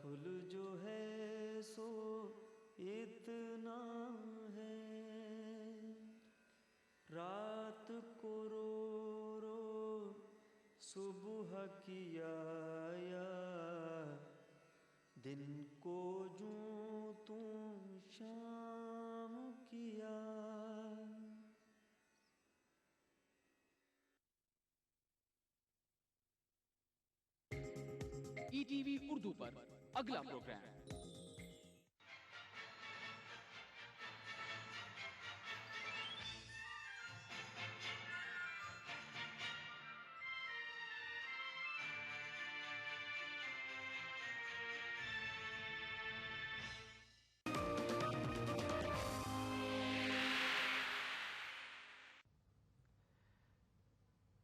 कुल जो है सो इतना है। रात को रो रो सुबह किया या दिन को जूं तू शाम किया। ईटीवी उर्दू पर अगला प्रोग्राम।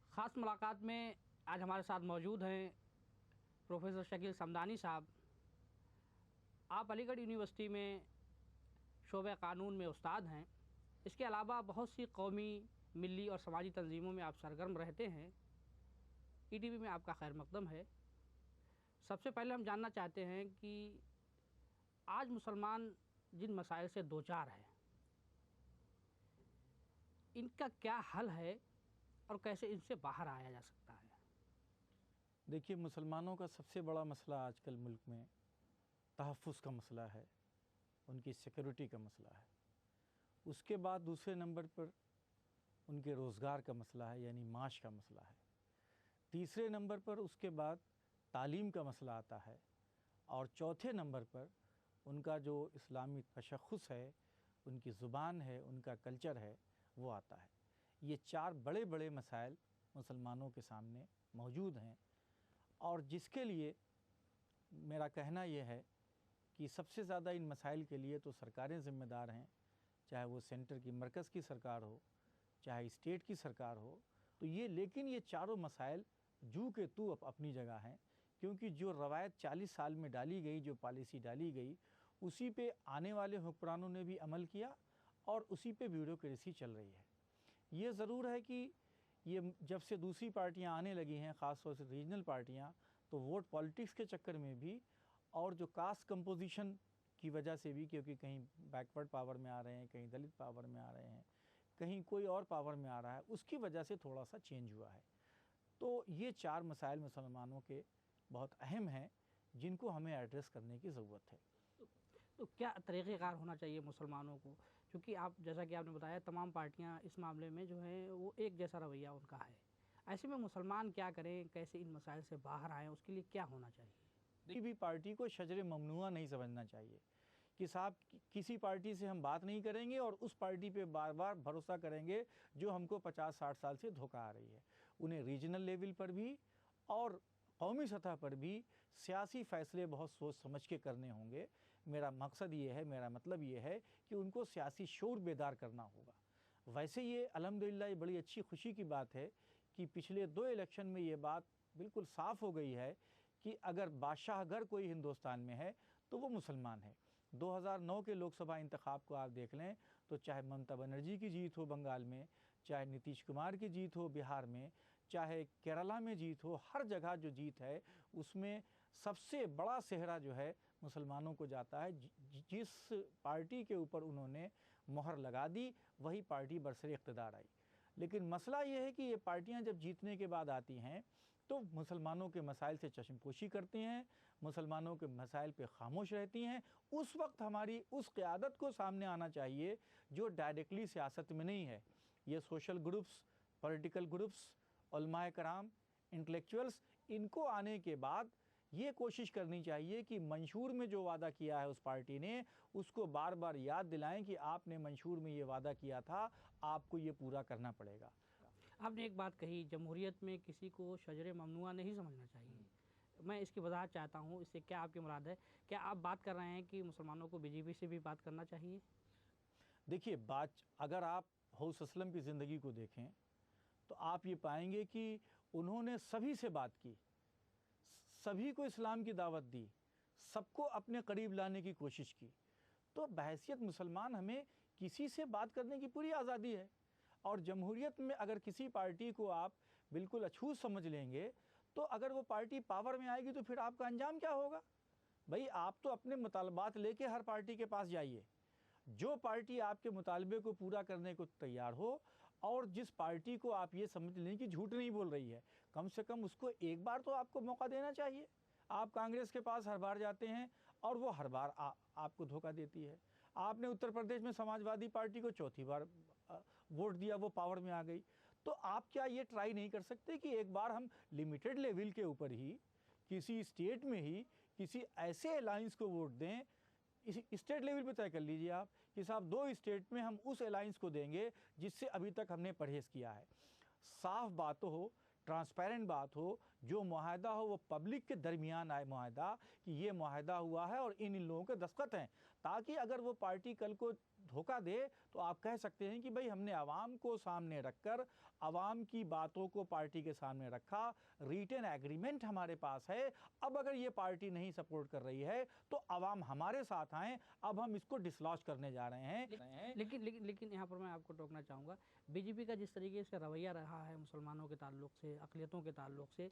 ख़ास मुलाकात में आज हमारे साथ मौजूद हैं प्रोफेसर शकील समदानी साहब। आप अलीगढ़ यूनिवर्सिटी में शोबे कानून में उस्ताद हैं। इसके अलावा बहुत सी कौमी, मिली और समाजी तंजीमों में आप सरगर्म रहते हैं। ईटीवी में आपका खैर मकदम है। सबसे पहले हम जानना चाहते हैं कि आज मुसलमान जिन मसाइल से दो चार है, इनका क्या हल है और कैसे इनसे बाहर आया जा सकता है? देखिए, मुसलमानों का सबसे बड़ा मसला आजकल मुल्क में तहफ़्फ़ुज़ का मसला है, उनकी सिक्योरिटी का मसला है। उसके बाद दूसरे नंबर पर उनके रोज़गार का मसला है, यानी माश का मसला है। तीसरे नंबर पर उसके बाद तालीम का मसला आता है, और चौथे नंबर पर उनका जो इस्लामी तशख़्ख़ुस है, उनकी ज़ुबान है, उनका कल्चर है, वो आता है। ये चार बड़े बड़े मसाइल मुसलमानों के सामने मौजूद हैं, और जिसके लिए मेरा कहना यह है कि सबसे ज़्यादा इन मसाइल के लिए तो सरकारें ज़िम्मेदार हैं, चाहे वो सेंटर की मरकज़ की सरकार हो, चाहे स्टेट की सरकार हो। तो लेकिन ये चारों मसाइल जू के तू अपनी जगह हैं, क्योंकि जो रवायत 40 साल में डाली गई, जो पॉलिसी डाली गई, उसी पे आने वाले हुक्मरानों ने भी अमल किया और उसी पे ब्यूरोक्रेसी चल रही है। ये ज़रूर है कि ये जब से दूसरी पार्टियां आने लगी हैं, ख़ास तौर से रीजनल पार्टियां, तो वोट पॉलिटिक्स के चक्कर में भी और जो कास्ट कंपोजिशन की वजह से भी, क्योंकि कहीं बैकवर्ड पावर में आ रहे हैं, कहीं दलित पावर में आ रहे हैं, कहीं कोई और पावर में आ रहा है, उसकी वजह से थोड़ा सा चेंज हुआ है। तो ये चार मसाइल मुसलमानों के बहुत अहम हैं, जिनको हमें एड्रेस करने की ज़रूरत है। तो क्या तरीक़ेकार होना चाहिए मुसलमानों को? क्योंकि आप, जैसा कि आपने बताया, तमाम पार्टियां इस मामले में जो है वो एक जैसा रवैया उनका है। ऐसे में मुसलमान क्या करें, कैसे इन मसाइल से बाहर आएँ, उसके लिए क्या होना चाहिए? किसी भी पार्टी को शजर ममनुआ नहीं समझना चाहिए कि साहब किसी पार्टी से हम बात नहीं करेंगे और उस पार्टी पे बार बार भरोसा करेंगे जो हमको 50-60 साल से धोखा आ रही है। उन्हें रीजनल लेवल पर भी और कौमी सतह पर भी सियासी फ़ैसले बहुत सोच समझ के करने होंगे। मेरा मकसद ये है, मेरा मतलब ये है कि उनको सियासी शऊर बेदार करना होगा। वैसे ये अल्हम्दुलिल्लाह ये बड़ी अच्छी खुशी की बात है कि पिछले 2 इलेक्शन में ये बात बिल्कुल साफ़ हो गई है कि अगर बादशाह अगर कोई हिंदुस्तान में है तो वो मुसलमान है। 2009 के लोकसभा इंतखाब को आप देख लें तो चाहे ममता बनर्जी की जीत हो बंगाल में, चाहे नीतीश कुमार की जीत हो बिहार में, चाहे केरला में जीत हो, हर जगह जो जीत है उसमें सबसे बड़ा सेहरा जो है मुसलमानों को जाता है। जिस पार्टी के ऊपर उन्होंने मोहर लगा दी वही पार्टी बरसरे इक़्तिदार आई। लेकिन मसला ये है कि ये पार्टियां जब जीतने के बाद आती हैं तो मुसलमानों के मसाइल से चश्मपोशी करती हैं, मुसलमानों के मसाइल पे खामोश रहती हैं। उस वक्त हमारी उस क़यादत को सामने आना चाहिए जो डायरेक्टली सियासत में नहीं है। ये सोशल ग्रुप्स, पॉलिटिकल ग्रुप्स, उलमाए कराम, इंटेलेक्चुअल्स, इनको आने के बाद ये कोशिश करनी चाहिए कि मंशूर में जो वादा किया है उस पार्टी ने, उसको बार बार याद दिलाएं कि आपने मंशूर में ये वादा किया था, आपको ये पूरा करना पड़ेगा। आपने एक बात कही, जमहूरियत में किसी को शजर ममनुआ नहीं समझना चाहिए। मैं इसकी वजाहत चाहता हूँ, इससे क्या आपकी मुराद है? क्या आप बात कर रहे हैं कि मुसलमानों को बीजेपी से भी बात करना चाहिए? देखिए, बात अगर आप हौस असलम की ज़िंदगी को देखें तो आप ये पाएंगे कि उन्होंने सभी से बात की, सभी को इस्लाम की दावत दी, सबको अपने करीब लाने की कोशिश की। तो बहैसियत मुसलमान हमें किसी से बात करने की पूरी आज़ादी है। और जमहूरियत में अगर किसी पार्टी को आप बिल्कुल अछूत समझ लेंगे तो अगर वो पार्टी पावर में आएगी तो फिर आपका अंजाम क्या होगा? भाई आप तो अपने मुतालबात लेके हर पार्टी के पास जाइए, जो पार्टी आपके मुतालबे को पूरा करने को तैयार हो और जिस पार्टी को आप ये समझ लें कि झूठ नहीं बोल रही है, कम से कम उसको एक बार तो आपको मौका देना चाहिए। आप कांग्रेस के पास हर बार जाते हैं और वो हर बार आपको धोखा देती है। आपने उत्तर प्रदेश में समाजवादी पार्टी को चौथी बार वोट दिया, वो पावर में आ गई। तो आप क्या ये ट्राई नहीं कर सकते कि एक बार हम लिमिटेड लेवल के ऊपर ही किसी स्टेट में ही किसी ऐसे अलायंस को वोट दें, इसी स्टेट लेवल पे तय कर लीजिए आप कि साहब 2 स्टेट में हम उस अलायंस को देंगे जिससे अभी तक हमने परहेज़ किया है। साफ बात हो, ट्रांसपेरेंट बात हो, जो मुआहदा हो वो पब्लिक के दरमियान आए मुआहदा कि ये मुआहदा हुआ है और इन लोगों के दस्तखत हैं, ताकि अगर वो पार्टी कल को धोखा दे तो आप कह सकते हैं कि भाई हमने आवाम को सामने रखकर आवाम की बातों को पार्टी के सामने रखा, रिटन एग्रीमेंट हमारे पास है। अब अगर ये पार्टी नहीं सपोर्ट कर रही है तो आवाम हमारे साथ आए, अब हम इसको डिसलॉन्च करने जा रहे हैं। लेकिन यहाँ पर मैं आपको टोकना चाहूँगा, बीजेपी का जिस तरीके से रवैया रहा है मुसलमानों के ताल्लुक से, अक़लियतों के ताल्लुक से,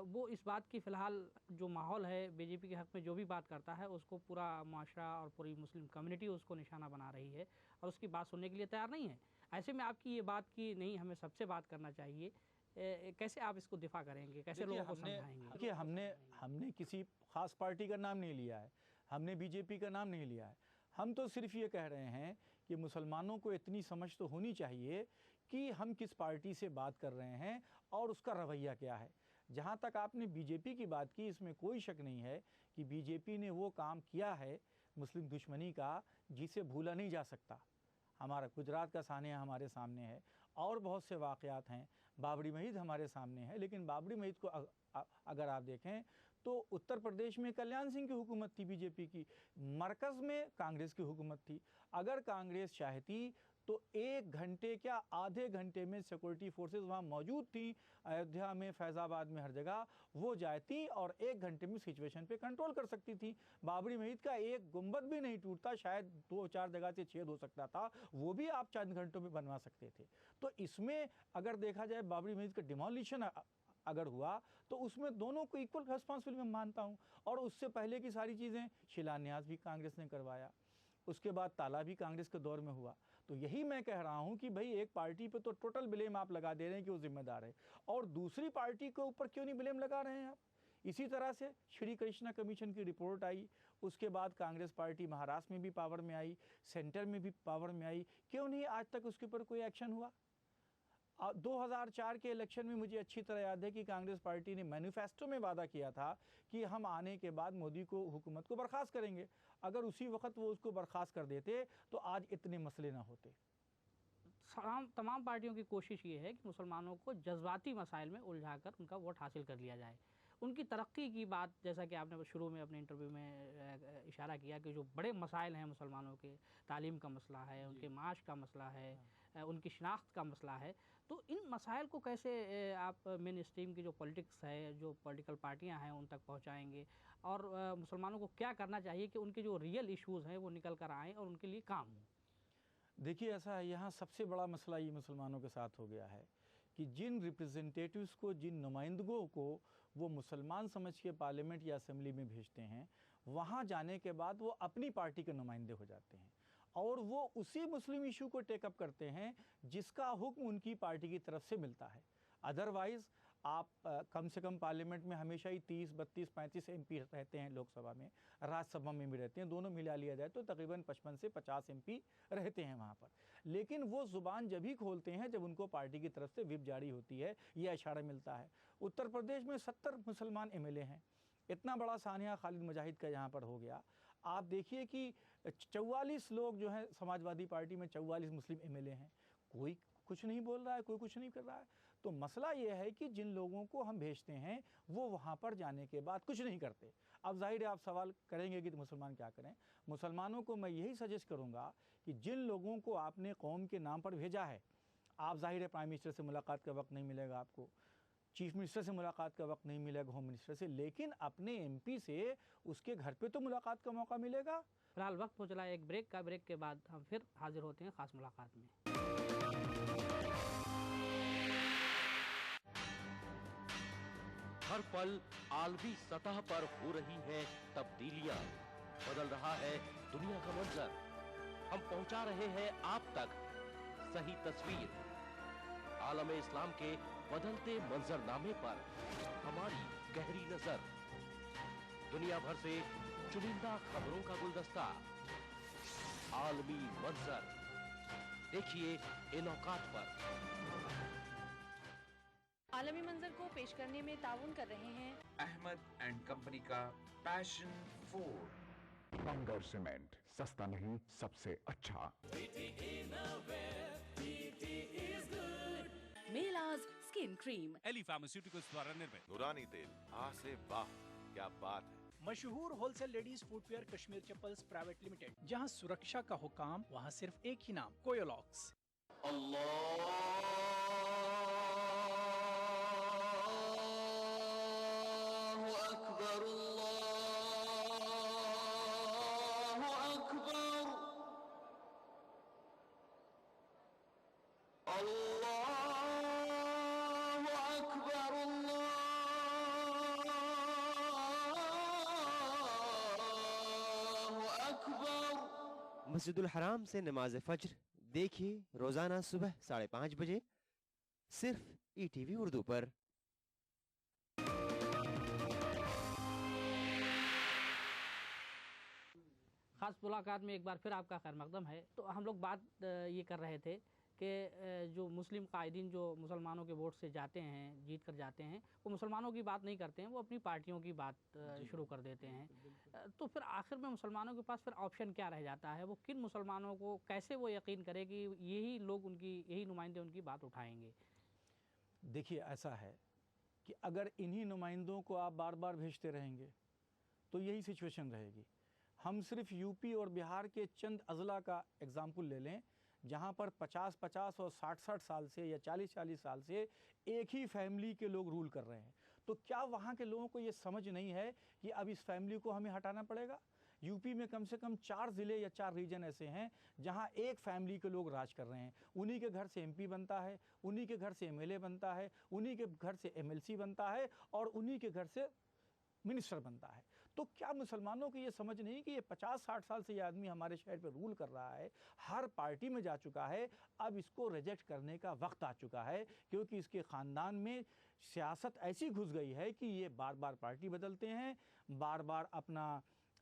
वो इस बात की फ़िलहाल जो माहौल है बीजेपी के हक़ में जो भी बात करता है उसको पूरा माशरा और पूरी मुस्लिम कम्युनिटी उसको निशाना बना रही है और उसकी बात सुनने के लिए तैयार नहीं है। ऐसे में आपकी ये बात की नहीं, हमें सबसे बात करना चाहिए, कैसे आप इसको दिफा करेंगे, कैसे लोगों को समझाएंगे? देखिए हमने किसी ख़ास पार्टी का नाम नहीं लिया है, हमने बीजेपी का नाम नहीं लिया है। हम तो सिर्फ ये कह रहे हैं कि मुसलमानों को इतनी समझ तो होनी चाहिए कि हम किस पार्टी से बात कर रहे हैं और उसका रवैया क्या है। जहाँ तक आपने बीजेपी की बात की, इसमें कोई शक नहीं है कि बीजेपी ने वो काम किया है मुस्लिम दुश्मनी का जिसे भूला नहीं जा सकता। हमारा गुजरात का सानिया हमारे सामने है और बहुत से वाक़यात हैं, बाबरी मस्जिद हमारे सामने है। लेकिन बाबरी मस्जिद को अगर आप देखें तो उत्तर प्रदेश में कल्याण सिंह की हुकूमत थी बीजेपी की, मरकज़ में कांग्रेस की हुकूमत थी। अगर कांग्रेस चाहती तो 1 घंटे क्या आधे घंटे में सिक्योरिटी फोर्सेस वहाँ मौजूद थी, अयोध्या में, फैज़ाबाद में, हर जगह वो जाती और 1 घंटे में सिचुएशन पे कंट्रोल कर सकती थी। बाबरी मस्जिद का एक गुंबद भी नहीं टूटता, शायद 2-4 जगह से छेद हो सकता था, वो भी आप चंद घंटों में बनवा सकते थे। तो इसमें अगर देखा जाए बाबरी मस्जिद का डिमोलिशन अगर हुआ तो उसमें दोनों को इक्वल रिस्पॉन्सिबिलिटी मैं मानता हूँ। और उससे पहले की सारी चीज़ें, शिलान्यास भी कांग्रेस ने करवाया, उसके बाद ताला भी कांग्रेस के दौर में हुआ। तो यही मैं कह रहा हूं कि भाई एक पार्टी पे तो टोटल ब्लेम आप लगा दे रहे हैं कि वो जिम्मेदार है, और दूसरी पार्टी के ऊपर क्यों नहीं ब्लेम लगा रहे हैं आप? इसी तरह से श्री कृष्णा कमीशन की रिपोर्ट आई, उसके बाद कांग्रेस पार्टी महाराष्ट्र में भी पावर में आई, सेंटर में भी पावर में आई, क्यों नहीं आज तक उसके ऊपर कोई एक्शन हुआ? 2004 के इलेक्शन में मुझे अच्छी तरह याद है कि कांग्रेस पार्टी ने मैनिफेस्टो में वादा किया था कि हम आने के बाद मोदी को, हुकूमत को बर्खास्त करेंगे। अगर उसी वक्त वो उसको बर्खास्त कर देते तो आज इतने मसले ना होते। तमाम पार्टियों की कोशिश ये है कि मुसलमानों को जज्बाती मसाइल में उलझाकर उनका वोट हासिल कर लिया जाए। उनकी तरक्की की बात, जैसा कि आपने शुरू में अपने इंटरव्यू में इशारा किया कि जो बड़े मसाइल हैं मुसलमानों के, तालीम का मसला है, उनके माश का मसला है, उनकी शनाख्त का मसला है, तो इन मसाइल को कैसे आप मेन स्ट्रीम की जो पॉलिटिक्स है, जो पॉलिटिकल पार्टियां हैं, उन तक पहुंचाएंगे, और मुसलमानों को क्या करना चाहिए कि उनके जो रियल इश्यूज़ हैं वो निकल कर आएँ और उनके लिए काम हो? देखिए ऐसा है, यहाँ सबसे बड़ा मसला ये मुसलमानों के साथ हो गया है कि जिन रिप्रेजेंटेटिव्स को, जिन नुमाइंदों को वो मुसलमान समझ के पार्लियामेंट या असेंबली में भेजते हैं, वहाँ जाने के बाद वो अपनी पार्टी के नुमाइंदे हो जाते हैं और वो उसी मुस्लिम इशू को टेकअप करते हैं जिसका हुक्म उनकी पार्टी की तरफ से मिलता है। अदरवाइज़ आप कम से कम पार्लियामेंट में हमेशा ही 30, 32, 35 MP रहते हैं, लोकसभा में, राज्यसभा में भी रहते हैं, दोनों मिला लिया जाए तो तकरीबन 55 से 50 MP रहते हैं वहाँ पर। लेकिन वो ज़ुबान जब ही खोलते हैं जब उनको पार्टी की तरफ से व्हिप जारी होती है या इशारा मिलता है। उत्तर प्रदेश में 70 मुसलमान MLA हैं, इतना बड़ा सानिया खालिद मुजाहिद का यहाँ पर हो गया। आप देखिए कि 44 लोग जो हैं समाजवादी पार्टी में, 44 मुस्लिम MLA हैं, कोई कुछ नहीं बोल रहा है, कोई कुछ नहीं कर रहा है। तो मसला ये है कि जिन लोगों को हम भेजते हैं वो वहाँ पर जाने के बाद कुछ नहीं करते। अब जाहिर है आप सवाल करेंगे कि तो मुसलमान क्या करें। मुसलमानों को मैं यही सजेस्ट करूँगा कि जिन लोगों को आपने कौम के नाम पर भेजा है, आप जाहिर है प्राइम मिनिस्टर से मुलाकात का वक्त नहीं मिलेगा आपको, चीफ मिनिस्टर से मुलाकात का वक्त नहीं मिलेगा, होम मिनिस्टर से, लेकिन अपने MP से उसके घर पे तो मुलाकात का मौका मिलेगा। फिलहाल वक्त हो चला है एक ब्रेक का। ब्रेक के बाद हम फिर हाजिर होते हैं ख़ास मुलाकात में। हर पल आलमी सतह पर हो रही है तब्दीलियां, बदल रहा है दुनिया का मंजर। हम पहुंचा रहे हैं आप तक सही तस्वीर। आलम इस्लाम के बदलते मंजरनामे पर हमारी गहरी नजर, दुनिया भर से चुनिंदा खबरों का गुलदस्ता, आलमी मंजर। देखिए इन औकात पर। आलमी मंजर को पेश करने में ताउन कर रहे हैं अहमद एंड कंपनी का पैशन फूड। बंगर सीमेंट, सस्ता नहीं सबसे अच्छा। मेलाज स्किन क्रीम, एली फार्मास्यूटिकल्स द्वारा निर्मित। नूरानी तेल, आ से वाह, क्या बात है। मशहूर wholesale ladies footwear Kashmir chappals private limited, जहां सुरक्षा का हुकाम वहां सिर्फ एक ही नाम, कोयोलॉक्स। मस्जिदुल हराम से नमाज फज्र देखिए रोजाना सुबह 5:30 बजे सिर्फ ईटीवी उर्दू पर। ख़ास मुलाकात में एक बार फिर आपका खैर मकदम है। तो हम लोग बात ये कर रहे थे कि जो मुस्लिम कायदीन जो मुसलमानों के वोट से जाते हैं, जीत कर जाते हैं, वो मुसलमानों की बात नहीं करते हैं, वो अपनी पार्टियों की बात शुरू कर देते हैं। तो फिर आखिर में मुसलमानों के पास फिर ऑप्शन क्या रह जाता है? वो किन मुसलमानों को कैसे वो यकीन करे कि यही लोग उनकी, यही नुमाइंदे उनकी बात उठाएंगे? देखिए ऐसा है कि अगर इन्हीं नुमाइंदों को आप बार बार भेजते रहेंगे तो यही सिचुएशन रहेगी। हम सिर्फ यूपी और बिहार के चंद अजला का एग्ज़ाम्पल ले लें, जहाँ पर 50-50 और 60-60 साल से या 40-40 साल से एक ही फैमिली के लोग रूल कर रहे हैं। तो क्या वहाँ के लोगों को ये समझ नहीं है कि अब इस फैमिली को हमें हटाना पड़ेगा? यूपी में कम से कम 4 ज़िले या 4 रीजन ऐसे हैं जहाँ एक फैमिली के लोग राज कर रहे हैं। उन्हीं के घर से एमपी बनता है, उन्हीं के घर से एमएलए बनता है, उन्हीं के घर से एमएलसी बनता है और उन्हीं के घर से मिनिस्टर बनता है। तो क्या मुसलमानों को ये समझ नहीं कि ये 50-60 साल से ये आदमी हमारे शहर पे रूल कर रहा है, हर पार्टी में जा चुका है, अब इसको रिजेक्ट करने का वक्त आ चुका है, क्योंकि इसके ख़ानदान में सियासत ऐसी घुस गई है कि ये बार बार पार्टी बदलते हैं, बार बार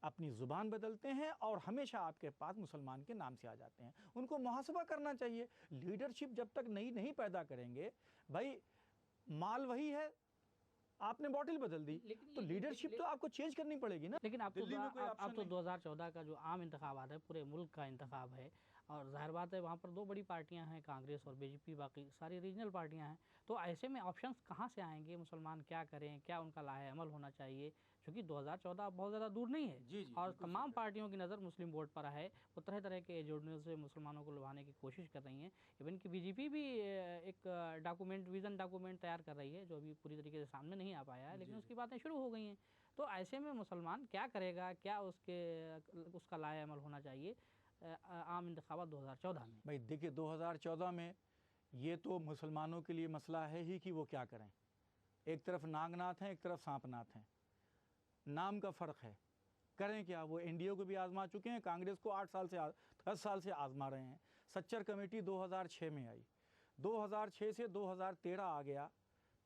अपनी ज़ुबान बदलते हैं और हमेशा आपके पास मुसलमान के नाम से आ जाते हैं। उनको मुहासबा करना चाहिए। लीडरशिप जब तक नई नहीं पैदा करेंगे, भाई माल वही है, आपने बॉटल बदल दी तो लीडरशिप तो आपको चेंज करनी पड़ेगी ना। लेकिन अब दिल्ली में कोई तो ऑप्शन नहीं। 2014 का जो आम इंतखाबात है, पूरे मुल्क का इंतखाब है और जाहिर बात है वहाँ पर 2 बड़ी पार्टियां हैं, कांग्रेस और बीजेपी, बाकी सारी रीजनल पार्टियां हैं। तो ऐसे में ऑप्शंस कहाँ से आएंगे? मुसलमान क्या करें, क्या उनका लाहे अमल होना चाहिए? क्योंकि 2014 बहुत ज़्यादा दूर नहीं है। जी, जी, और बिल्कुल तमाम पार्टियों की नज़र मुस्लिम वोट पर है। वो तरह तरह के एजेंडों से मुसलमानों को लुभाने की कोशिश कर रही हैं। इवन कि बीजेपी भी एक डॉक्यूमेंट, विज़न डॉक्यूमेंट तैयार कर रही है, जो अभी पूरी तरीके से सामने नहीं आ पाया है, लेकिन उसकी बातें शुरू हो गई हैं। तो ऐसे में मुसलमान क्या करेगा, क्या उसका लाहे अमल होना चाहिए आम इंतखाबात 2014 में? भाई देखिए 2014 में ये तो मुसलमानों के लिए मसला है ही कि वो क्या करें। एक तरफ नागनाथ हैं, एक तरफ सांपनाथ हैं, नाम का फ़र्क है। करें क्या? वो एनडीए को भी आजमा चुके हैं, कांग्रेस को 10 साल से आजमा रहे हैं। सच्चर कमेटी 2006 में आई, 2006 से 2013 आ गया,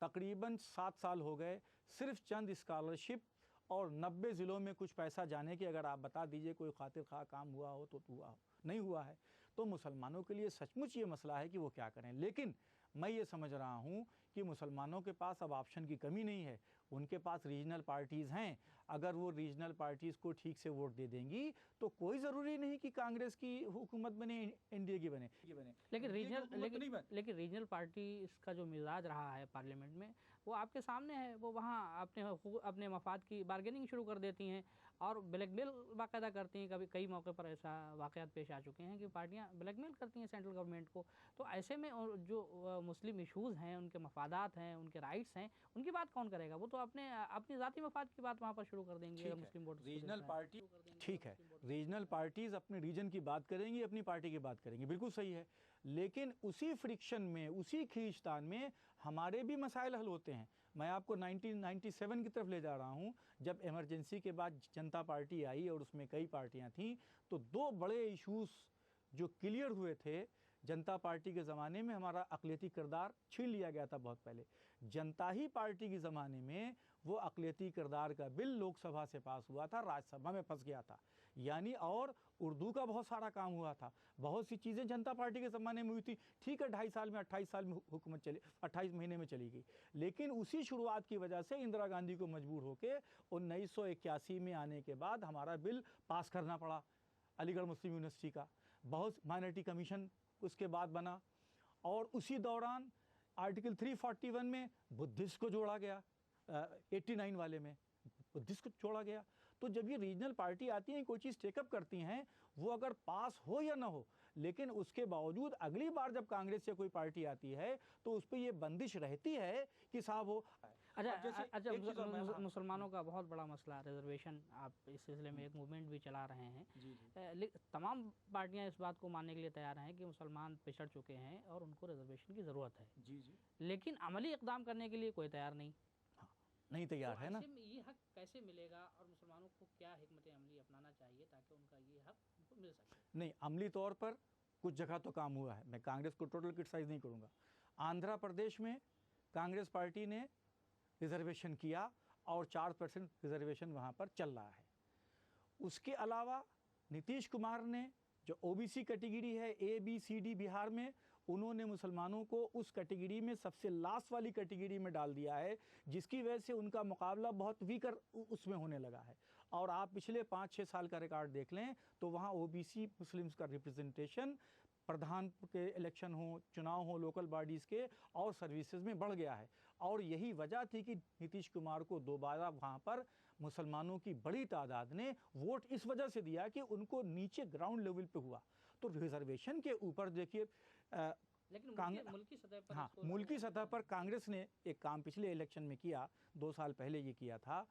तकरीबन 7 साल हो गए। सिर्फ चंद स्कॉलरशिप और 90 ज़िलों में कुछ पैसा जाने की अगर आप बता दीजिए कोई खातिर खा काम हुआ हो तो हुआ हो, नहीं हुआ है। तो मुसलमानों के लिए सचमुच ये मसला है कि वो क्या करें। लेकिन मैं ये समझ रहा हूँ कि मुसलमानों के पास अब ऑप्शन की कमी नहीं है, उनके पास रीजनल पार्टीज़ हैं। अगर वो रीजनल पार्टीज़ को ठीक से वोट दे देंगी तो कोई ज़रूरी नहीं कि कांग्रेस की हुकूमत बने, एनडीए की बने। लेकिन रीजनल पार्टी का जो मिजाज रहा है पार्लियामेंट में वो आपके सामने है। वो वहाँ अपने मफाद की बार्गेनिंग शुरू कर देती हैं और ब्लैकमेल बाकायदा करती हैं। कई मौके पर ऐसा वाक़यात पेश आ चुके हैं कि पार्टियां ब्लैकमेल करती हैं सेंट्रल गवर्नमेंट को। तो ऐसे में जो मुस्लिम इशूज़ हैं, उनके मफादात हैं, उनके राइट्स हैं, उनकी बात कौन करेगा? वो तो अपनी ज़ाती मफाद की बात वहाँ पर शुरू कर देंगे। मुस्लिम वोट रीजनल पार्टी ठीक है, रीजनल पार्टीज़ अपने रीजन की बात करेंगी, अपनी पार्टी की बात करेंगी, बिल्कुल सही है। लेकिन उसी फ्रिक्शन में, उसी खींचतान में हमारे भी मसाइल हल होते हैं। मैं आपको 1997 की तरफ ले जा रहा हूं, जब इमरजेंसी के बाद जनता पार्टी आई और उसमें कई पार्टियां थीं, तो दो बड़े इश्यूज जो क्लियर हुए थे जनता पार्टी के ज़माने में। हमारा अक़लियती किरदार छीन लिया गया था बहुत पहले। जनता ही पार्टी के ज़माने में वो अक़लियती किरदार का बिल लोकसभा से पास हुआ था, राज्यसभा में फंस गया था। यानी और उर्दू का बहुत सारा काम हुआ था, बहुत सी चीज़ें जनता पार्टी के ज़माने में हुई थी। ठीक है, 2.5 साल में 28 साल में हुकूमत चली, 28 महीने में चली गई, लेकिन उसी शुरुआत की वजह से इंदिरा गांधी को मजबूर होकर 1981 में आने के बाद हमारा बिल पास करना पड़ा अलीगढ़ मुस्लिम यूनिवर्सिटी का। बहुत माइनॉरिटी कमीशन उसके बाद बना, और उसी दौरान आर्टिकल 341 में बुद्धिस्ट को जोड़ा गया, 89 वाले में बुद्धिस्ट को जोड़ा गया। तो जब ये रीजनल पार्टी आती हैं, कोई चीज़ टेकअप करती हैं, वो अगर पास हो या ना हो, लेकिन उसके बावजूद अगली बार जब कांग्रेस या कोई पार्टी आती है तो उस पर ये बंदिश रहती है कि साहब हो। अच्छा, मुसलमानों का बहुत बड़ा मसला रिजर्वेशन, आप इस सिलसिले में एक मूवमेंट भी चला रहे हैं। तमाम पार्टियां इस बात को मानने के लिए तैयार हैं कि मुसलमान पिछड़ चुके हैं और उनको रिजर्वेशन की ज़रूरत है। लेकिन अमली इक़दाम करने के लिए कोई तैयार नहीं। नहीं तैयार है ना। ये हक कैसे मिलेगा और मुसलमानों को क्या हिकमत अमली अपनाना चाहिए ताकि उनका ये हक उनको मिल सके? नहीं, अमली तौर पर कुछ जगह तो काम हुआ है, मैं कांग्रेस को टोटल क्रिटिसाइज नहीं करूँगा। आंध्र प्रदेश में कांग्रेस पार्टी ने रिजर्वेशन किया और 4% रिजर्वेशन वहाँ पर चल रहा है। उसके अलावा नीतीश कुमार ने जो ओबीसी कैटेगरी है ABCD बिहार में, उन्होंने मुसलमानों को उस कैटेगरी में सबसे लास्ट वाली कैटेगरी में डाल दिया है, जिसकी वजह से उनका मुकाबला बहुत वीकर उसमें होने लगा है। और आप पिछले 5-6 साल का रिकॉर्ड देख लें तो वहाँ OBC मुस्लिम्स का रिप्रेजेंटेशन प्रधान के इलेक्शन हो, चुनाव हो लोकल बॉडीज़ के, और सर्विसेज में बढ़ गया है। और यही वजह थी कि नीतीश कुमार को दोबारा वहाँ पर मुसलमानों की बड़ी तादाद ने वोट इस वजह से दिया कि उनको नीचे ग्राउंड लेवल पे हुआ। तो रिजर्वेशन के ऊपर देखिए, लेकिन मुल्की सतह पर, हाँ, मुल्की सतह पर कांग्रेस ने एक काम पिछले इलेक्शन में किया, 2 साल पहले ये किया था।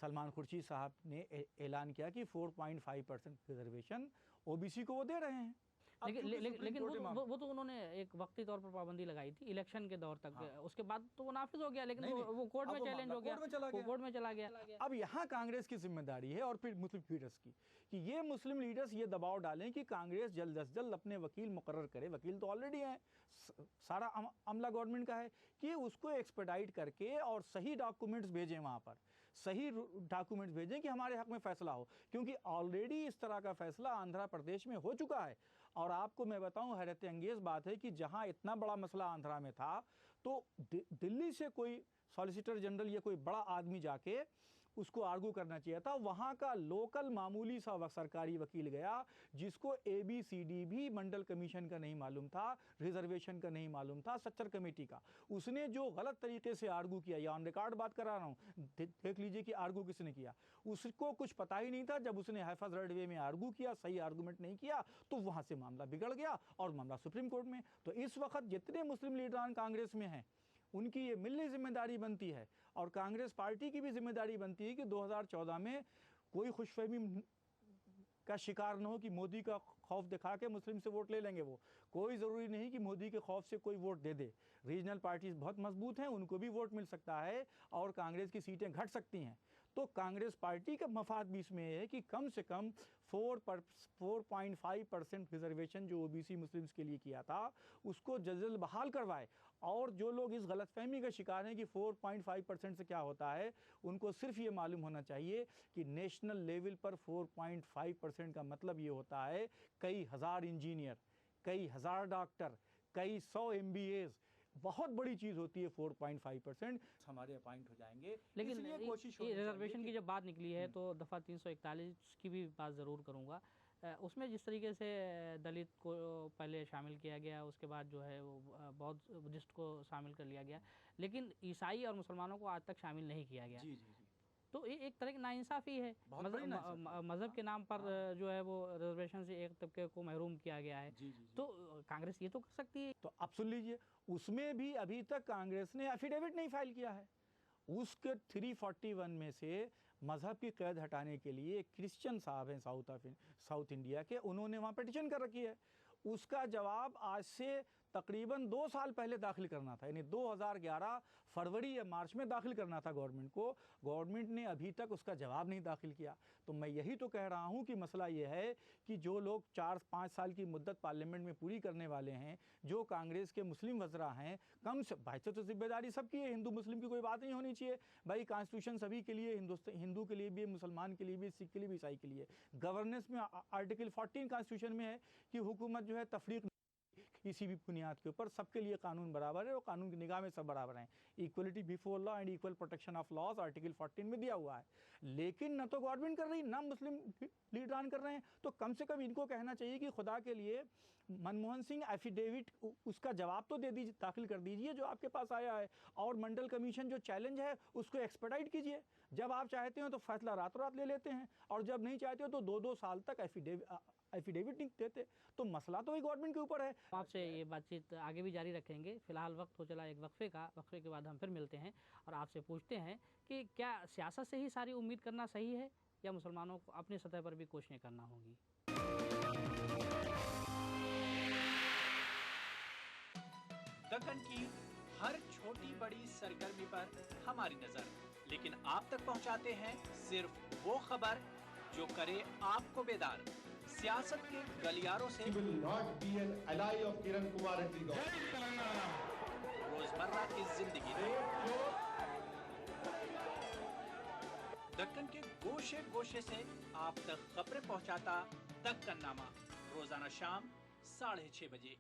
सलमान खुर्शीद साहब ने ऐलान किया कि 4.5% रिजर्वेशन OBC को वो दे रहे हैं। लेकिन वो तो उन्होंने एक वक्ती तौर पर पाबंदी लगाई थी इलेक्शन के दौर तक। उसके बाद तो वो नाफिज हो गया, लेकिन वो कोर्ट में चैलेंज हो गया, कोर्ट में चला गया। अब यहाँ कांग्रेस की जिम्मेदारी है और फिर मुस्लिम लीडर्स की, कि ये मुस्लिम लीडर्स ये दबाव डालें कि कांग्रेस जल्द से जल्द अपने वकील मुकर्रर करे। वकील तो ऑलरेडी हैं, सारा अमला गवर्नमेंट का है, कि उसको एक्सपेडाइट करके और सही डॉक्यूमेंट्स भेजें, वहाँ पर सही डॉक्यूमेंट्स भेजें कि हमारे हक में फैसला हो। क्योंकि ऑलरेडी इस तरह का फैसला आंध्र प्रदेश में हो चुका है। और आपको मैं बताऊं, हैरत अंगेज़ बात है कि जहां इतना बड़ा मसला आंध्रा में था, तो दिल्ली से कोई सॉलिसिटर जनरल या कोई बड़ा आदमी जाके उसको आर्गू करना चाहिए था। वहाँ का लोकल मामूली सा सरकारी वकील गया, जिसको ABCD भी मंडल कमीशन का नहीं मालूम था, रिजर्वेशन का नहीं मालूम था, सच्चर कमेटी का। उसने जो गलत तरीके से आर्गू किया, या ऑन रिकॉर्ड बात करा रहा हूँ, देख लीजिए कि आर्गू किसने किया। उसको कुछ पता ही नहीं था। जब उसने हैफाजत वे में आर्गू किया, सही आर्गूमेंट नहीं किया, तो वहाँ से मामला बिगड़ गया और मामला सुप्रीम कोर्ट में। तो इस वक्त जितने मुस्लिम लीडरान कांग्रेस में हैं, उनकी ये मिली जिम्मेदारी बनती है, और कांग्रेस पार्टी की भी जिम्मेदारी बनती है कि 2014 में कोई खुशफहमी का शिकार न हो कि मोदी का खौफ दिखा के मुस्लिम से वोट ले लेंगे। वो कोई ज़रूरी नहीं कि मोदी के खौफ से कोई वोट दे दे। रीजनल पार्टीज बहुत मजबूत हैं, उनको भी वोट मिल सकता है और कांग्रेस की सीटें घट सकती हैं। तो कांग्रेस पार्टी का मफाद भी इसमें है कि कम से कम 4.5% रिजर्वेशन जो OBC मुस्लिम्स के लिए किया था, उसको जल्द बहाल करवाए। और जो लोग इस गलतफहमी का शिकार हैं कि 4.5% से क्या होता है, उनको सिर्फ ये मालूम होना चाहिए कि नेशनल लेवल पर 4.5% का मतलब ये होता है कई हज़ार इंजीनियर, कई हज़ार डॉक्टर, कई 100 MBAs, बहुत बड़ी चीज़ होती है। 4.5% हमारे अपॉइंट हो जाएंगे। लेकिन कोशिश रिजर्वेशन की जब बात निकली है तो दफ़ा 341 की भी बात ज़रूर करूँगा। उसमें जिस तरीके से दलित को पहले शामिल किया गया, उसके बाद जो है वो बौद्ध बुद्धिस्ट को शामिल कर लिया गया, लेकिन ईसाई और मुसलमानों को आज तक शामिल नहीं किया गया। तो ये एक तरह की नाइंसाफ़ी है। मज़हब के नाम पर जो है वो रिजर्वेशन से एक तबके को महरूम किया गया है। तो कांग्रेस ये तो कर सकती है। तो आप सुन लीजिए, उसमें भी अभी तक कांग्रेस ने एफिडेविट नहीं फाइल किया है। उसके 341 में से मज़हब की कैद हटाने के लिए क्रिश्चियन साहब हैं साउथ इंडिया के, उन्होंने वहाँ पिटीशन कर रखी है। उसका जवाब आज से तकरीबन 2 साल पहले दाखिल करना था, यानी 2011 फरवरी या मार्च में दाखिल करना था गवर्नमेंट को। गवर्नमेंट ने अभी तक उसका जवाब नहीं दाखिल किया। तो मैं यही तो कह रहा हूँ कि मसला ये है कि जो लोग 4-5 साल की मुद्दत पार्लियामेंट में पूरी करने वाले हैं, जो कांग्रेस के मुस्लिम वज़रा हैं, कम से भाई तो जिम्मेदारी सबकी है, हिंदू मुस्लिम की कोई बात नहीं होनी चाहिए भाई। कॉन्स्टिट्यूशन सभी के लिए, हिंदू के लिए भी, मुसलमान के लिए भी, सिख के लिए भी, ईसाई के लिए। गवर्नेंस में आर्टिकल 14 कॉन्स्टिट्यूशन में है कि हुकूमत जो है तफरीक किसी भी बुनियाद के ऊपर, सबके लिए कानून बराबर है और कानून की निगाह में सब बराबर हैं। Equality before law and equal protection of laws article 14 में दिया हुआ है। लेकिन न तो गवर्नमेंट कर रही, ना मुस्लिम लीडरान कर रहे हैं। तो कम से कम इनको कहना चाहिए कि खुदा के लिए मनमोहन सिंह एफिडेविट उसका जवाब तो दे दीजिए, दाखिल कर दीजिए जो आपके पास आया है। और मंडल कमीशन जो चैलेंज है उसको एक्सपेडाइट कीजिए। जब आप चाहते हो तो फैसला रातों रात ले लेते हैं, और जब नहीं चाहते हो तो 2-2 साल तक एफिडेविट नहीं देते। तो मसला तो वही गवर्नमेंट के ऊपर है। आपसे ये बातचीत आगे भी जारी रखेंगे। फिलहाल वक्त हो चला एक वक्फे का। वक्फे के बाद हम फिर मिलते हैं और आपसे पूछते हैं कि क्या सियासत से ही सारी उम्मीद करना सही है या मुसलमानों को अपनी सतह पर भी कोशिशें करना होंगी। दक्कन की हर छोटी बड़ी सरगर्मी पर हमारी नजर, लेकिन आप तक पहुंचाते हैं सिर्फ वो खबर जो करे आपको बेदार। सियासत के गलियारों से रोजमर्रा की जिंदगी, दक्कन के गोशे गोशे से आप तक खबरें पहुंचाता दक्कन नामा, रोजाना शाम 6:30 बजे।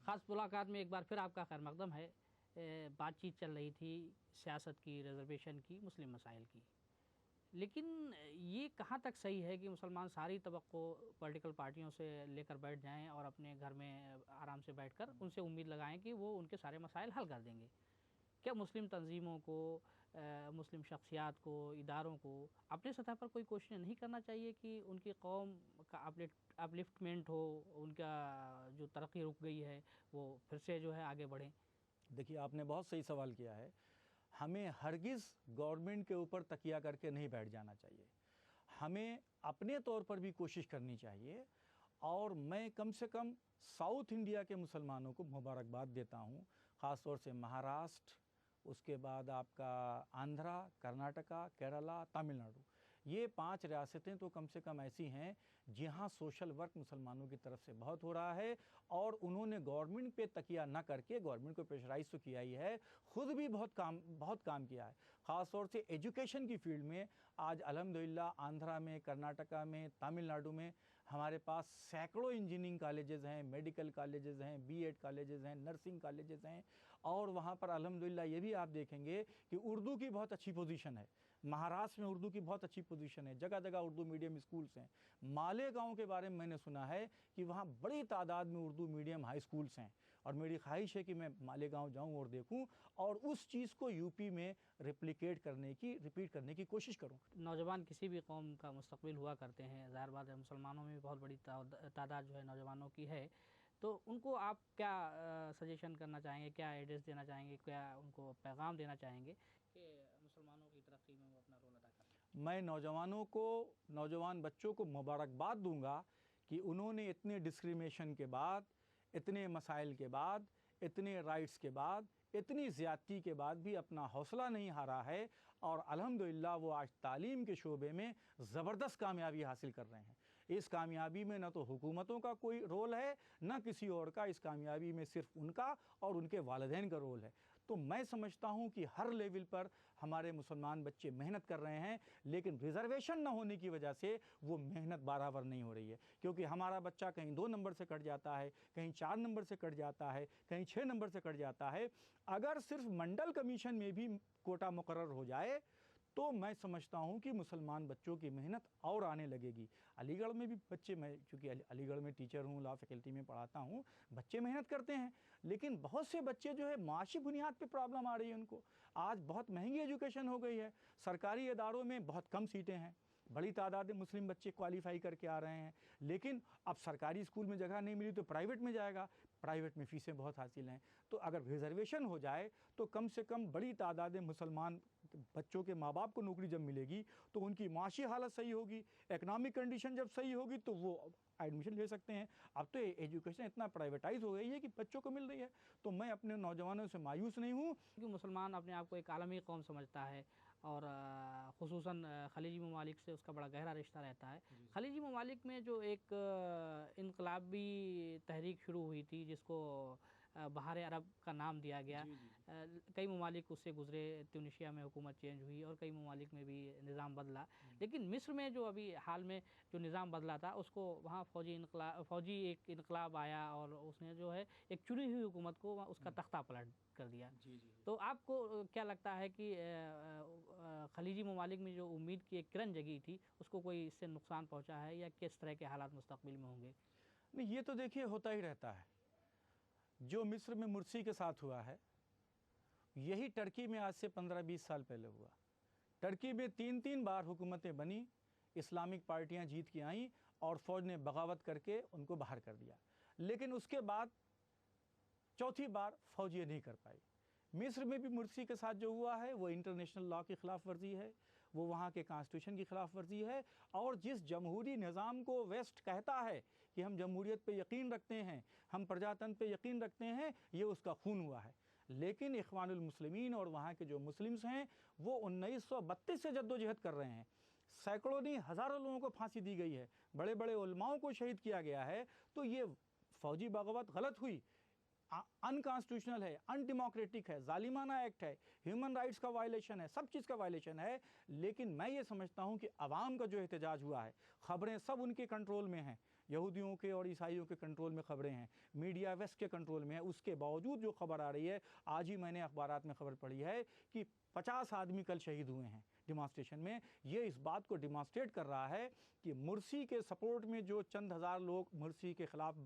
ख़ास मुलाकात में एक बार फिर आपका खैर मकदम है। बातचीत चल रही थी सियासत की, रिजर्वेशन की, मुस्लिम मसाइल की। लेकिन ये कहाँ तक सही है कि मुसलमान सारी तबक्कों पॉलिटिकल पार्टियों से लेकर बैठ जाएं और अपने घर में आराम से बैठकर उनसे उम्मीद लगाएं कि वो उनके सारे मसाइल हल कर देंगे। क्या मुस्लिम तंजीमों को, मुस्लिम शख्सियात को, इदारों को अपने सतह पर कोई कोशिश नहीं करना चाहिए कि उनकी कौम का अपलिफ्टमेंट हो, उनका जो तरक्की रुक गई है वो फिर से जो है आगे बढ़े? देखिए, आपने बहुत सही सवाल किया है। हमें हरगिज़ गवर्नमेंट के ऊपर तकिया करके नहीं बैठ जाना चाहिए। हमें अपने तौर पर भी कोशिश करनी चाहिए। और मैं कम से कम साउथ इंडिया के मुसलमानों को मुबारकबाद देता हूँ, ख़ास तौर से महाराष्ट्र, उसके बाद आपका आंध्रा, कर्नाटका, केरला, तमिलनाडु, ये 5 रियासतें तो कम से कम ऐसी हैं जहाँ सोशल वर्क मुसलमानों की तरफ से बहुत हो रहा है। और उन्होंने गवर्नमेंट पे तकिया न करके गवर्नमेंट को प्रेशराइज तो किया ही है, ख़ुद भी बहुत काम किया है। ख़ास तौर से एजुकेशन की फील्ड में आज अल्हम्दुलिल्लाह आंध्रा में, कर्नाटका में, तमिलनाडु में हमारे पास सैकड़ों इंजीनियरिंग कॉलेजेस हैं, मेडिकल कॉलेजेस हैं, बीएड कॉलेजेस हैं, नर्सिंग कॉलेजेस हैं। और वहाँ पर अल्हम्दुलिल्लाह ये भी आप देखेंगे कि उर्दू की बहुत अच्छी पोजीशन है। महाराष्ट्र में उर्दू की बहुत अच्छी पोजीशन है, जगह जगह उर्दू मीडियम स्कूल्स हैं। मालेगांव के बारे में मैंने सुना है कि वहाँ बड़ी तादाद में उर्दू मीडियम हाई स्कूल्स हैं। और मेरी ख्वाहिश है कि मैं मालेगांव जाऊँ और देखूँ और उस चीज़ को यूपी में रिप्लिकेट करने की, रिपीट करने की कोशिश करूँ। नौजवान किसी भी कौम का मुस्तकबिल हुआ करते हैं। ज़ाहिर बात है मुसलमानों में भी बहुत बड़ी तादाद जो है नौजवानों की है। तो उनको आप क्या सजेशन करना चाहेंगे, क्या एड्रेस देना चाहेंगे, क्या उनको पैगाम देना चाहेंगे कि मुसलमानों की तरक्की में वो अपना रोल अदा करें? मैं नौजवान बच्चों को मुबारकबाद दूंगा कि उन्होंने इतने डिस्क्रिमिनेशन के बाद, इतने मसाइल के बाद, इतने राइट्स के बाद, इतनी ज़्यादती के बाद भी अपना हौसला नहीं हारा है। और अल्हम्दुलिल्लाह वो आज तालीम के शोबे में ज़बरदस्त कामयाबी हासिल कर रहे हैं। इस कामयाबी में न तो हुकूमतों का कोई रोल है, न किसी और का। इस कामयाबी में सिर्फ उनका और उनके वालिदैन का रोल है। तो मैं समझता हूँ कि हर लेवल पर हमारे मुसलमान बच्चे मेहनत कर रहे हैं, लेकिन रिजर्वेशन न होने की वजह से वो मेहनत बराबर नहीं हो रही है। क्योंकि हमारा बच्चा कहीं 2 नंबर से कट जाता है, कहीं 4 नंबर से कट जाता है, कहीं 6 नंबर से कट जाता है। अगर सिर्फ मंडल कमीशन में भी कोटा मुकर्रर हो जाए तो मैं समझता हूं कि मुसलमान बच्चों की मेहनत और आने लगेगी। अलीगढ़ में भी बच्चे, मैं चूँकि अलीगढ़ में टीचर हूं, लॉ फैकल्टी में पढ़ाता हूं, बच्चे मेहनत करते हैं, लेकिन बहुत से बच्चे जो है माशी बुनियाद पे प्रॉब्लम आ रही है उनको। आज बहुत महंगी एजुकेशन हो गई है, सरकारी इदारों में बहुत कम सीटें हैं, बड़ी तादाद में मुस्लिम बच्चे क्वालिफाई करके आ रहे हैं, लेकिन अब सरकारी स्कूल में जगह नहीं मिली तो प्राइवेट में जाएगा, प्राइवेट में फ़ीसें बहुत हासिल हैं। तो अगर रिजर्वेशन हो जाए तो कम से कम बड़ी तादाद में मुसलमान बच्चों के माँ बाप को नौकरी जब मिलेगी तो उनकी माशी हालत सही होगी, इकनॉमिक कंडीशन जब सही होगी तो वो एडमिशन ले सकते हैं। अब तो एजुकेशन इतना प्राइवेटाइज हो गई है कि बच्चों को मिल रही है, तो मैं अपने नौजवानों से मायूस नहीं हूँ। क्योंकि मुसलमान अपने आप को एक आलमी कौम समझता है और ख़ुसूसन खलीजी ममालिक से उसका बड़ा गहरा रिश्ता रहता है। खलीजी ममालिक में जो एक इनकलाबी तहरीक शुरू हुई थी जिसको बहार अरब का नाम दिया गया, कई ममालिक उससे गुज़रे, ट्यूनीशिया में हुकूमत चेंज हुई और कई ममालिक में भी निज़ाम बदला, लेकिन मिस्र में जो अभी हाल में जो निज़ाम बदला था उसको वहाँ फ़ौजी एक इनकलाब आया और उसने जो है एक चुनी हुई हुकूमत को उसका तख्ता पलट कर दिया। तो आपको क्या लगता है कि खलीजी ममालिक में जो उम्मीद की एक किरण जगी थी उसको कोई इससे नुकसान पहुँचा है या किस तरह के हालात मुस्तक़बिल में होंगे? नहीं, ये तो देखिए होता ही रहता है। जो मिस्र में मुर्सी के साथ हुआ है यही टर्की में आज से 15-20 साल पहले हुआ। टर्की में 3-3 बार हुकूमतें बनी, इस्लामिक पार्टियां जीत के आईं और फ़ौज ने बगावत करके उनको बाहर कर दिया, लेकिन उसके बाद चौथी बार फ़ौज ये नहीं कर पाई। मिस्र में भी मुर्सी के साथ जो हुआ है वो इंटरनेशनल लॉ की ख़िलाफ़ वर्जी है, वो वहाँ के कॉन्स्टिट्यूशन की ख़िलाफ़ वर्जी है, और जिस जमहूरी निज़ाम को वेस्ट कहता है कि हम जमहूरियत पे यकीन रखते हैं, हम प्रजातंत्र पे यकीन रखते हैं, ये उसका खून हुआ है। लेकिन इख्वानुल मुस्लिमीन और वहाँ के जो मुस्लिम्स हैं वो 1932 से जद्दोजहद कर रहे हैं। सैकड़ों नहीं हज़ारों लोगों को फांसी दी गई है, बड़े बड़े उलमाओं को शहीद किया गया है। तो ये फ़ौजी बगावत गलत हुई, अनकॉन्स्टिट्यूशनल है, अनडेमोक्रेटिक है, जालिमाना एक्ट है, ह्यूमन राइट्स का वायलेशन है, सब चीज़ का वायलेशन है। लेकिन मैं ये समझता हूँ कि अवाम का जो एहतजाज हुआ है, ख़बरें सब उनके कंट्रोल में हैं, यहूदियों के और ईसाइयों के कंट्रोल में ख़बरें हैं, मीडिया वेस्ट के कंट्रोल में है, उसके बावजूद जो खबर आ रही है, आज ही मैंने अखबारात में खबर पढ़ी है कि 50 आदमी कल शहीद हुए हैं डिमॉन्स्ट्रेशन में। ये इस बात को डिमॉन्स्ट्रेट कर रहा है कि मुर्सी के सपोर्ट में जो चंद हज़ार लोग मुर्सी के ख़िलाफ़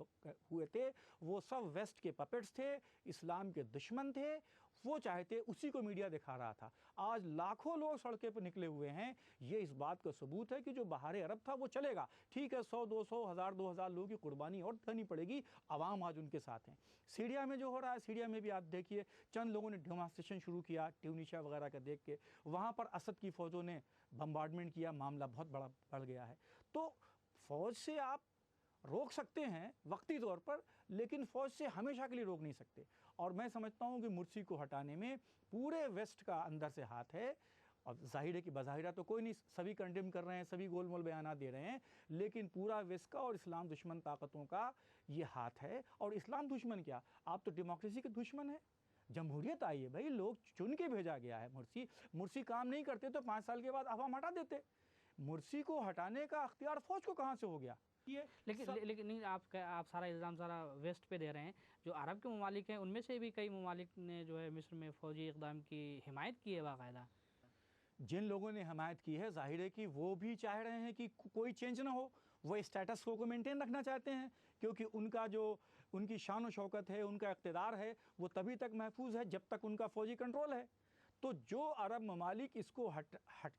हुए थे वो सब वेस्ट के पपेट्स थे, इस्लाम के दुश्मन थे, वो चाहते उसी को मीडिया दिखा रहा था। आज लाखों लोग सड़कें पर निकले हुए हैं, ये इस बात का सबूत है कि जो बहार अरब था वो चलेगा। ठीक है, 100, 200, 1000, 2000 लोगों की कुर्बानी और देनी पड़ेगी, आवाम आज उनके साथ हैं। सीरिया में जो हो रहा है, सीरिया में भी आप देखिए चंद लोगों ने डेमॉन्स्ट्रेशन शुरू किया ट्यूनीशिया वगैरह का देख के, वहाँ पर असद की फ़ौजों ने बम्बार्डमेंट किया, मामला बहुत बड़ा बढ़ गया है। तो फ़ौज से आप रोक सकते हैं वक्ती तौर पर, लेकिन फ़ौज से हमेशा के लिए रोक नहीं सकते। और मैं समझता हूँ कि मुर्सी को हटाने में पूरे वेस्ट का अंदर से हाथ है। और जाहिर है कि बज़ाहिरा तो कोई नहीं, सभी कंडेम कर रहे हैं, सभी गोलमोल बयान दे रहे हैं, लेकिन पूरा वेस्ट का और इस्लाम दुश्मन ताकतों का ये हाथ है। और इस्लाम दुश्मन क्या, आप तो डेमोक्रेसी के दुश्मन हैं। जमहूरियत आई है भाई, लोग चुन के भेजा गया है। मुर्सी काम नहीं करते तो 5 साल के बाद अवाम हटा देते। मुर्सी को हटाने का अख्तियार फ़ौज को कहाँ से हो गया? लेकिन नहीं, आप सारा इल्ज़ाम सारा वेस्ट पे दे रहे हैं। जो अरब के ममालिक हैं उनमें से भी कई ममालिक ने जो है मिस्र में फ़ौजी इक़दाम की हिमायत की है बाकायदा। जिन लोगों ने हिमायत की है, जाहिर है कि वो भी चाह रहे हैं कि कोई चेंज ना हो, वो स्टेटस को मेंटेन रखना चाहते हैं, क्योंकि उनका जो उनकी शान व शौकत है, उनका इक़्तिदार है, वो तभी तक महफूज है जब तक उनका फ़ौजी कंट्रोल है। तो जो अरब ममालिक इसको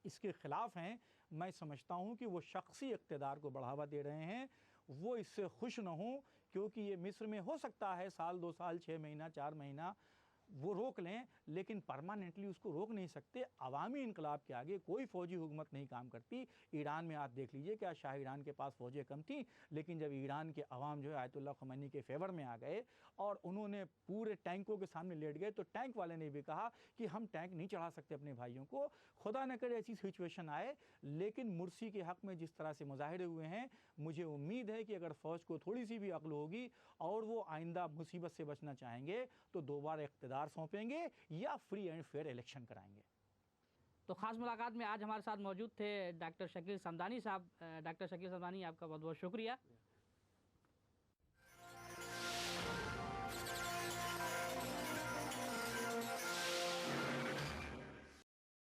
इसके ख़िलाफ़ हैं, मैं समझता हूँ कि वो शख्सी इक़्तिदार को बढ़ावा दे रहे हैं, वो इससे खुश न हों, क्योंकि ये मिस्र में हो सकता है साल 2 साल 6 महीना 4 महीना वो रोक लें, लेकिन परमानेंटली उसको रोक नहीं सकते। अवामी इनकलाब के आगे कोई फ़ौजी हुकूमत नहीं काम करती। ईरान में आप देख लीजिए, क्या शाह ईरान के पास फ़ौजें कम थी, लेकिन जब ईरान के अवाम जो है आयतुल्लाह ख़मैनी के फेवर में आ गए और उन्होंने पूरे टैंकों के सामने लेट गए, तो टैंक वाले ने भी कहा कि हम टैंक नहीं चढ़ा सकते अपने भाइयों को, खुदा न करे ऐसी सिचुएशन आए। लेकिन मुर्सी के हक़ में जिस तरह से मुजाहिरे हुए हैं, मुझे उम्मीद है कि अगर फ़ौज को थोड़ी सी भी अक्ल होगी और वो आइंदा मुसीबत से बचना चाहेंगे तो दोबारा इक़्तिदार सौंपेंगे या फ्री एंड फेयर इलेक्शन कराएंगे। तो ख़ास मुलाकात में आज हमारे साथ मौजूद थे डॉक्टर शकील समदानी साहब। डॉक्टर शकील समदानी, आपका बहुत बहुत शुक्रिया।